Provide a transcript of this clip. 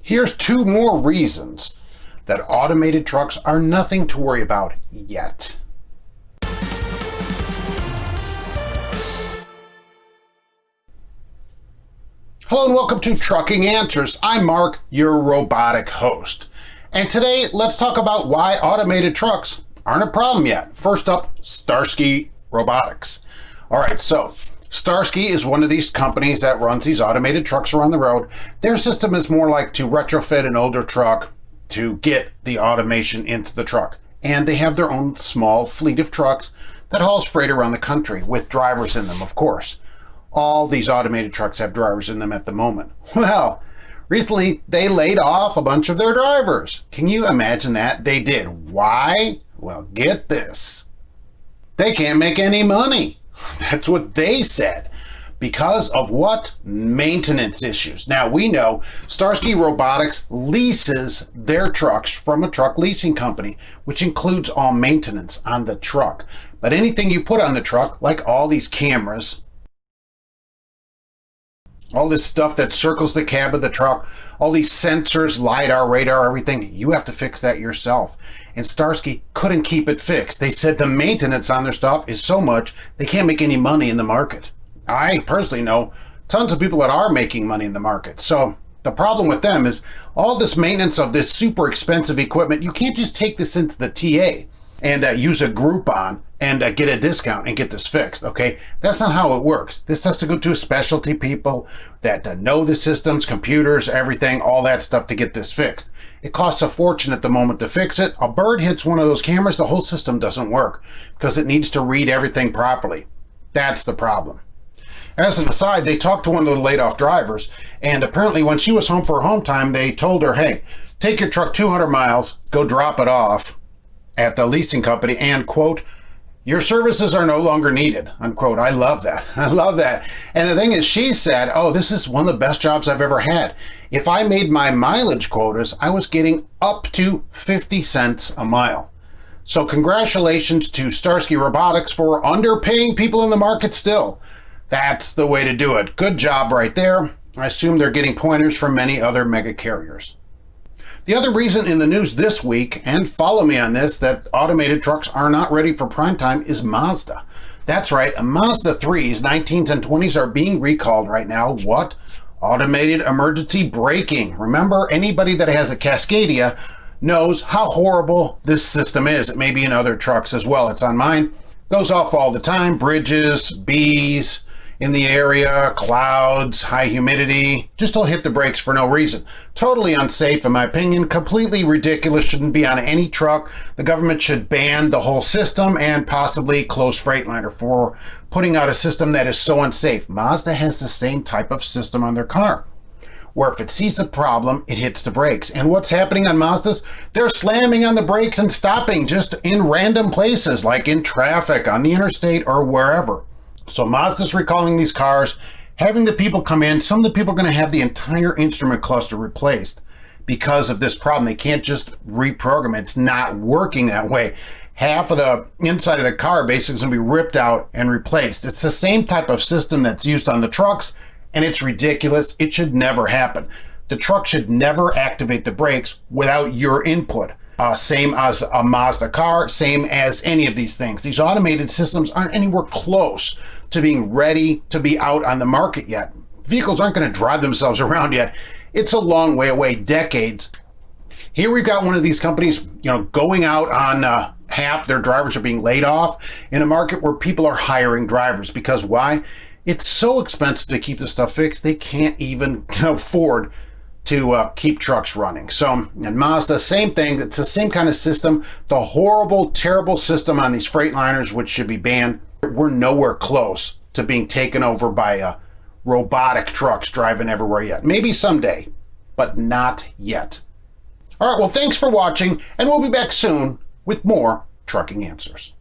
Here's two more reasons that automated trucks are nothing to worry about yet. Hello and welcome to Trucking Answers. I'm Mark, your robotic host. And today, let's talk about why automated trucks aren't a problem yet. First up, Starsky Robotics. All right, so Starsky is one of these companies that runs these automated trucks around the road. Their system is more like to retrofit an older truck to get the automation into the truck. And they have their own small fleet of trucks that hauls freight around the country with drivers in them, of course. All these automated trucks have drivers in them at the moment. Well, recently they laid off a bunch of their drivers. Can you imagine that? They did. Why? Well, get this. They can't make any money. That's what they said. Because of what? Maintenance issues. Now, we know Starsky Robotics leases their trucks from a truck leasing company, which includes all maintenance on the truck. But anything you put on the truck, like all these cameras, all this stuff that circles the cab of the truck, all these sensors, LiDAR, radar, everything, you have to fix that yourself. And Starsky couldn't keep it fixed. They said the maintenance on their stuff is so much, they can't make any money in the market. I personally know tons of people that are making money in the market. So the problem with them is all this maintenance of this super expensive equipment, you can't just take this into the TA and use a Groupon and get a discount and get this fixed, okay? That's not how it works. This has to go to specialty people that know the systems, computers, everything, all that stuff to get this fixed. It costs a fortune at the moment to fix it. A bird hits one of those cameras, the whole system doesn't work because it needs to read everything properly. That's the problem. As an aside, they talked to one of the laid off drivers, and apparently when she was home for home time, they told her, hey, take your truck 200 miles, go drop it off at the leasing company, and quote, your services are no longer needed, unquote. I love that. I love that. And the thing is, she said, oh, this is one of the best jobs I've ever had. If I made my mileage quotas, I was getting up to 50 cents a mile. So congratulations to Starsky Robotics for underpaying people in the market still. That's the way to do it. Good job right there. I assume they're getting pointers from many other mega carriers. The other reason in the news this week, and follow me on this, that automated trucks are not ready for prime time is Mazda. That's right, Mazda 3s, 19s, and 20s are being recalled right now. What? Automated emergency braking. Remember, anybody that has a Cascadia knows how horrible this system is. It may be in other trucks as well. It's on mine. Goes off all the time. Bridges, bees in the area, clouds, high humidity, just will hit the brakes for no reason. Totally unsafe in my opinion, completely ridiculous, shouldn't be on any truck. The government should ban the whole system and possibly close Freightliner for putting out a system that is so unsafe. Mazda has the same type of system on their car, where if it sees a problem, it hits the brakes. And what's happening on Mazdas? They're slamming on the brakes and stopping just in random places, like in traffic, on the interstate, or wherever. So Mazda's recalling these cars, having the people come in. Some of the people are going to have the entire instrument cluster replaced because of this problem. They can't just reprogram it. It's not working that way. Half of the inside of the car basically is going to be ripped out and replaced. It's the same type of system that's used on the trucks, and it's ridiculous. It should never happen. The truck should never activate the brakes without your input. Same as a Mazda car, same as any of these things. These automated systems aren't anywhere close to being ready to be out on the market yet. Vehicles aren't going to drive themselves around yet. It's a long way away, decades. Here we've got one of these companies, going out on half their drivers are being laid off in a market where people are hiring drivers. Because why? It's so expensive to keep this stuff fixed, they can't even afford to keep trucks running. So, and Mazda, same thing. It's the same kind of system. The horrible, terrible system on these Freightliners, which should be banned. We're nowhere close to being taken over by robotic trucks driving everywhere yet. Maybe someday, but not yet. All right, well, thanks for watching, and we'll be back soon with more Trucking Answers.